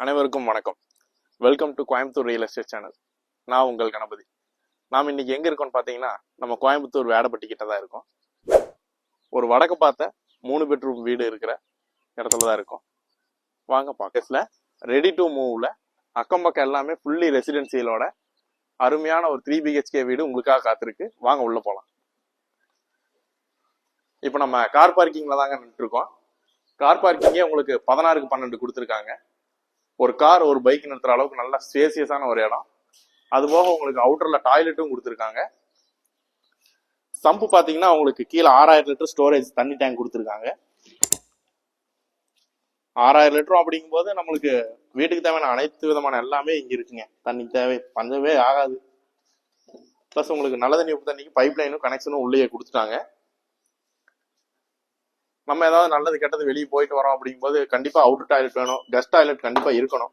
அனைவருக்கும் வணக்கம். Welcome to Coimbatore real estate channel. நான் உங்கள் கணபதி. நாம் இன்னைக்கு எங்க இருக்கோம்னு பார்த்தீங்கன்னா, நம்ம கோயம்புத்தூர் வேடப்பட்டி கிட்ட தான் இருக்கோம். ஒரு வடக்கு பார்த்த 3 பெட்ரூம் வீடு இருக்கிற இடத்துல தான் இருக்கோம். வாங்க பாக்கெட்ல ரெடி டு மூவ்ல அக்கம் பக்கம் எல்லாமே ஃபுல்லி ரெசிடென்சியலோட அருமையான ஒரு 3 BHK வீடு உங்களுக்காக காத்திருக்கு. வாங்க உள்ள போலாம். இப்போ நம்ம கார் பார்க்கிங்ல தாங்க நின்று இருக்கோம். கார் பார்க்கிங்கே உங்களுக்கு 16க்கு 12 கொடுத்துருக்காங்க. ஒரு கார் ஒரு பைக் நிறுத்துற அளவுக்கு நல்ல ஸ்பேசியஸான ஒரு இடம். அது போக உங்களுக்கு அவுட்டர்ல டாய்லெட்டும் கொடுத்துருக்காங்க. சம்பு பாத்தீங்கன்னா உங்களுக்கு கீழே 6000 லிட்டர் ஸ்டோரேஜ் தண்ணி டேங்க் கொடுத்துருக்காங்க. 6000 லிட்டரும் அப்படிங்கும் போது நம்மளுக்கு வீட்டுக்கு தேவையான அனைத்து விதமான எல்லாமே இங்க இருக்குங்க. தண்ணி தேவை பஞ்சமே ஆகாது. பிளஸ் உங்களுக்கு நல்ல தண்ணி உப்பு தண்ணிக்கு பைப் லைனும் கனெக்ஷனும் உள்ளே கொடுத்துட்டாங்க. நம்ம ஏதாவது நல்லது கெட்டது வெளியே போயிட்டு வரோம் அப்படிங்கும்போது கண்டிப்பா அவுட்டர் டாய்லெட் வேணும், கெஸ்ட் டாய்லெட் கண்டிப்பா இருக்கணும்.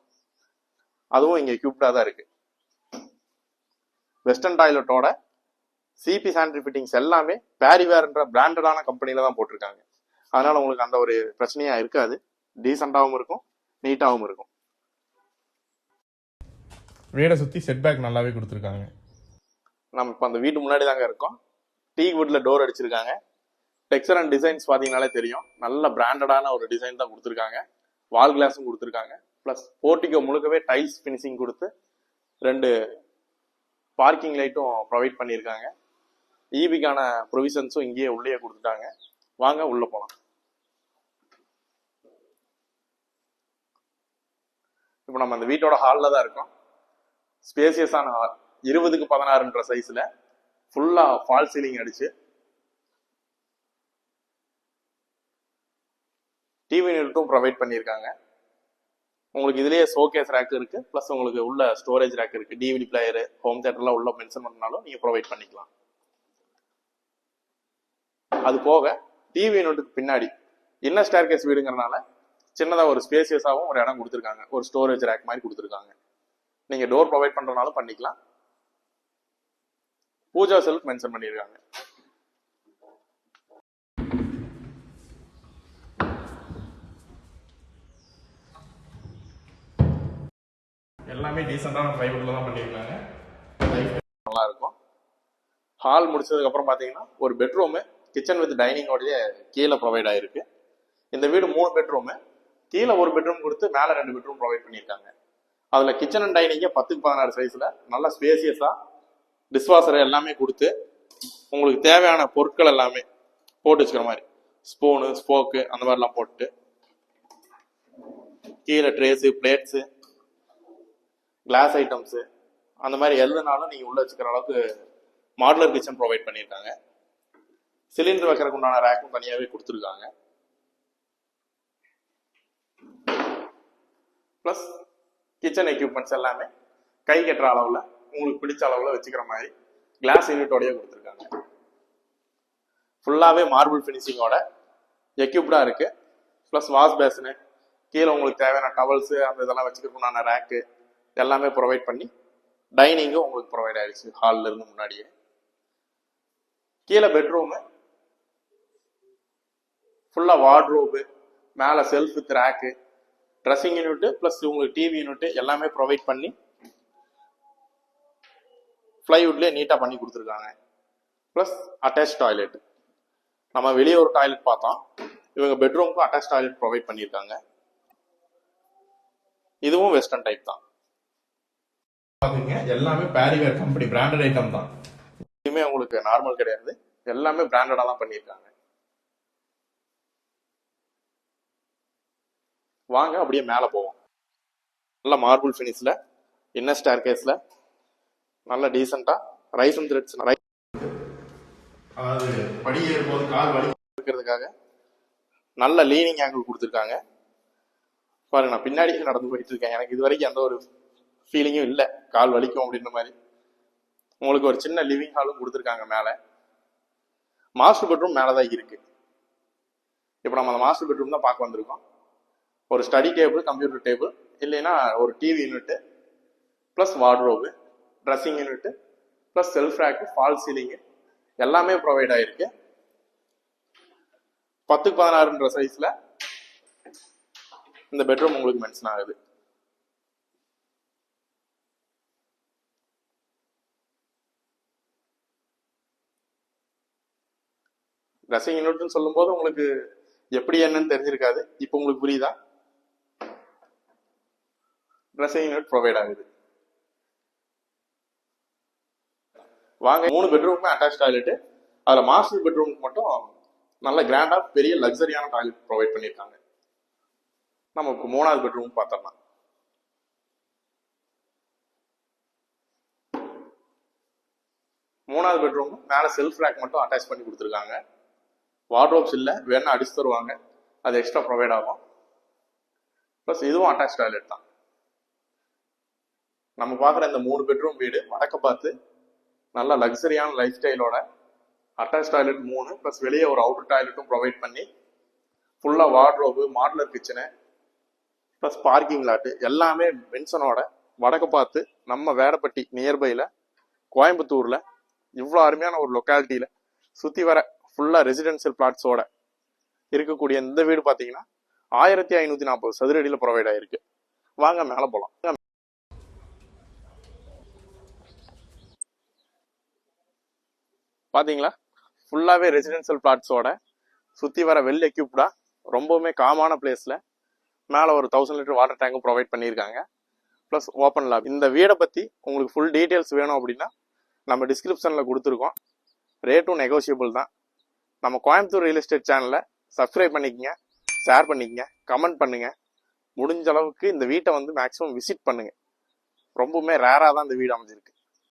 அதுவும் இங்க எக்யூப்டா தான் இருக்கு. வெஸ்டர்ன் டாய்லெட்டோட சிபி சானிட்டரி ஃபிட்டிங்ஸ் எல்லாமே பேரிவேர்ன்ற பிராண்டடான கம்பெனில தான் போட்டிருக்காங்க. அதனால உங்களுக்கு அந்த ஒரு பிரச்சனையா இருக்காது. டீசெண்டாகவும் இருக்கும், நீட்டாகவும் இருக்கும். வீடை சுற்றி செட்பேக் நல்லாவே கொடுத்துருக்காங்க. நம்ம இப்போ அந்த வீட்டு முன்னாடி தாங்க இருக்கோம். டீக் வுட்ல டோர் அடிச்சிருக்காங்க. டெக்ஸ்சர் அண்ட் டிசைன்ஸ் பார்த்தீங்கன்னாலே தெரியும், நல்ல பிராண்டடான ஒரு டிசைன் தான் கொடுத்துருக்காங்க. வால் கிளாஸும் கொடுத்துருக்காங்க. ப்ளஸ் போர்ட்டிகோ முழுக்கவே டைல்ஸ் ஃபினிஷிங் கொடுத்து 2 பார்க்கிங் லைட்டும் ப்ரொவைட் பண்ணியிருக்காங்க. ஈபிக்கான ப்ரொவிஷன்ஸும் இங்கேயே உள்ளே கொடுத்துட்டாங்க. வாங்க உள்ள போகலாம். இப்போ நம்ம அந்த வீட்டோட ஹாலில் தான் இருக்கோம். ஸ்பேசியஸான ஹால், 20க்கு 16ன்ற சைஸ்ல ஃபுல்லா ஃபால் சீலிங் அடிச்சு டிவி யூனிட்டும் ப்ரொவைட் பண்ணியிருக்காங்க. உங்களுக்கு இதுலயே ஷோகேஸ் ரேக் இருக்கு. பிளஸ் உங்களுக்கு உள்ள ஸ்டோரேஜ் ரேக் இருக்கு. டிவிடி பிளேயர், ஹோம் தியேட்டர்லாம் உள்ள மென்ஷன் பண்ணாலும் நீங்க ப்ரொவைட் பண்ணிக்கலாம். அது போக டிவி யூனிட்டுக்கு பின்னாடி இன்னர் ஸ்டேர்கேஸ் வீடுங்கிறனால சின்னதா ஒரு ஸ்பேசியஸாகவும் ஒரு இடம் கொடுத்துருக்காங்க. ஒரு ஸ்டோரேஜ் ரேக் மாதிரி கொடுத்துருக்காங்க. நீங்க டோர் ப்ரொவைட் பண்றதுனாலும் பண்ணிக்கலாம். பூஜா செல்ஃப் மென்ஷன் பண்ணியிருக்காங்க. எல்லாமே டீசெண்டான ப்ரைவேட்ல தான் பண்ணியிருக்காங்க. நல்லா இருக்கும். ஹால் முடிச்சதுக்கு அப்புறம் பாத்தீங்கன்னா ஒரு பெட்ரூமு கிச்சன் வித் டைனிங்கோடய கீழே ப்ரொவைட் ஆயிருக்கு. இந்த வீடு 3 பெட்ரூமு, கீழே ஒரு பெட்ரூம் கொடுத்து மேலே 2 பெட்ரூம் ப்ரொவைட் பண்ணியிருக்காங்க. அதுல கிச்சன் அண்ட் டைனிங்கே 10க்கு 16 சைஸ்ல நல்ல ஸ்பேசியஸா டிஷ்வாஷர் எல்லாமே கொடுத்து உங்களுக்கு தேவையான பொருட்கள் எல்லாமே போட்டு வச்சுக்கிற மாதிரி ஸ்பூனு, ஸ்போக்கு அந்த மாதிரிலாம் போட்டு கீழே ட்ரேஸு, பிளேட்ஸு, கிளாஸ் ஐட்டம்ஸு அந்த மாதிரி எதுனாலும் நீங்க உள்ள வச்சுக்கிற அளவுக்கு மாடுலர் கிச்சன் ப்ரொவைட் பண்ணியிருக்காங்க. சிலிண்டர் வைக்கிறதுக்கு உண்டான ரேக்கும் தனியாகவே கொடுத்துருக்காங்க. பிளஸ் கிச்சன் எக்யூப்மெண்ட்ஸ் எல்லாமே கை கட்டுற அளவுல உங்களுக்கு பிடிச்ச அளவுல வச்சுக்கிற மாதிரி கிளாஸ் யூனிட்டோடய கொடுத்துருக்காங்க. ஃபுல்லாவே மார்பிள் ஃபினிஷிங்கோட எக்யூப்டா இருக்கு. பிளஸ் வாஷ் பேசனு, கீழே உங்களுக்கு தேவையான டவல்ஸ் அந்த இதெல்லாம் வச்சுக்கிறதுக்கு உண்டான ரேக்கு எல்லாமே ப்ரொவைட் பண்ணி டைனிங்கும் உங்களுக்கு ப்ரொவைட் ஆயிடுச்சு ஹால்ல இருந்து முன்னாடியே. கீழே பெட்ரூமு ஃபுல்லா வார்ட்ரோபு, மேல shelf with rack, dressing unit plus உங்களுக்கு டிவி யூனிட் எல்லாமே ப்ரொவைட் பண்ணி பிளைவுட்லயே நீட்டா பண்ணி கொடுத்துருக்காங்க. Plus attach toilet. நம்ம வெளியே ஒரு டாய்லெட் பார்த்தோம், இவங்க பெட்ரூமுக்கும் அட்டாச் டாய்லெட் ப்ரொவைட் பண்ணியிருக்காங்க. இதுவும் வெஸ்டர்ன் டைப் தான். எல்லாமே பேரிவேர் கம்பெனி பிராண்டட் ஐட்டம் தான். இதுவுமே உங்களுக்கு நார்மல் கிடையாது, எல்லாமே பிராண்டடா தான் பண்ணியிருக்காங்க. வாங்க அப்படியே மேல போவோம். நல்ல மார்பிள் ஃபினிஷ்ல இன்னர் ஸ்டேர்கேஸ்ல நல்ல டீசெண்டா ரைஸ் அண்ட் த்ரெட்ஸ், அதாவது படி ஏறும்போது கால் வலி இருக்கிறதுக்காக நல்ல லீனிங் ஆங்கிள் கொடுத்துருக்காங்க. பாருங்க, நான் பின்னாடி நடந்து போயிட்டு இருக்கேன். எனக்கு இது வரைக்கும் எந்த ஒரு ஃபீலிங்கும் இல்லை கால் வலிக்கும் அப்படின்ற மாதிரி. உங்களுக்கு ஒரு சின்ன லிவிங் ஹாலும் கொடுத்துருக்காங்க. மேலே மாஸ்டர் பெட்ரூம் மேலதான் இருக்கு. இப்போ நம்ம அந்த மாஸ்டர் பெட்ரூம் தான் பார்க்க வந்திருக்கோம். ஒரு ஸ்டடி டேபிள், கம்ப்யூட்டர் டேபிள், இல்லைன்னா ஒரு TV unit plus wardrobe, dressing unit plus shelf rack, fall ceiling எல்லாமே ப்ரொவைட் ஆயிருக்கு. 10க்கு 16ன்ற சைஸ்ல இந்த பெட்ரூம் உங்களுக்கு மென்ஷன் ஆகுது. ட்ரெஸ்ஸிங் யூனிட்னு சொல்லும்போது உங்களுக்கு எப்படி என்னன்னு தெரிஞ்சிருக்காது. இப்போ உங்களுக்கு புரியுதா? ட்ரெஸ்ஸிங் யூனிட் ப்ரொவைட் ஆகுது. வாங்க, 3 பெட்ரூமுமே அட்டாச் டாய்லெட். அதுல மாஸ்டர் பெட்ரூமுக்கு மட்டும் நல்ல கிராண்டா பெரிய லக்ஸரியான டாய்லெட் ப்ரொவைட் பண்ணியிருக்காங்க. நம்ம இப்போ 3வது பெட்ரூம் பார்த்தோம்னா, 3வது பெட்ரூம் மேல செல்ஃப் ரேக் மட்டும் அட்டாச் பண்ணி கொடுத்துருக்காங்க. வார்ட்ரோப்ஸ் இல்லை, வேணா அடிச்சு தருவாங்க, அது எக்ஸ்ட்ரா ப்ரொவைட் ஆகும். ப்ளஸ் இதுவும் அட்டாச் டாய்லெட் தான். நம்ம பார்க்குற இந்த 3 பெட்ரூம் வீடு வடக்க பார்த்து நல்ல லக்ஸரியான லைஃப் ஸ்டைலோட அட்டாச் டாய்லெட் 3 ப்ளஸ் வெளியே ஒரு அவுட்டர் டாய்லெட்டும் ப்ரொவைட் பண்ணி ஃபுல்லாக wardrobe, modular kitchen plus parking lot எல்லாமே பென்சனோட வடக்க பார்த்து நம்ம வேடப்பட்டி நியர்பையில் கோயம்புத்தூரில் இவ்வளோ அருமையான ஒரு லொக்காலிட்டியில் சுற்றி வர ஃபுல்லாக ரெசிடென்சியல் பிளாட்ஸோட இருக்கக்கூடிய இந்த வீடு பார்த்தீங்கன்னா 1540 சதுர அடியில் ப்ரொவைட் ஆகிருக்கு. வாங்க மேலே போகலாம். பார்த்தீங்களா, ஃபுல்லாகவே ரெசிடென்சியல் பிளாட்ஸோட சுற்றி வர வெல் எக்யூப்டா ரொம்பவுமே காமான பிளேஸில் மேலே ஒரு 1000 லிட்டர் வாட்டர் டேங்கும் ப்ரொவைட் பண்ணியிருக்காங்க. Plus open lab. இந்த வீடை பற்றி உங்களுக்கு ஃபுல் டீட்டெயில்ஸ் வேணும் அப்படின்னா நம்ம டிஸ்கிரிப்ஷனில் கொடுத்துருக்கோம். ரேட்டும் நெகோசியபிள் தான். நம்ம கோயம்புத்தூர் ரியல் எஸ்டேட் சேனலை சப்ஸ்கிரைப் பண்ணிக்கங்க, ஷேர் பண்ணிக்கங்க, கமெண்ட் பண்ணுங்கள். முடிஞ்ச அளவுக்கு இந்த வீட்டை வந்து மேக்ஸிமம் விசிட் பண்ணுங்கள். ரொம்பவுமே ரேராக தான் இந்த வீடு அமைஞ்சிருக்கு.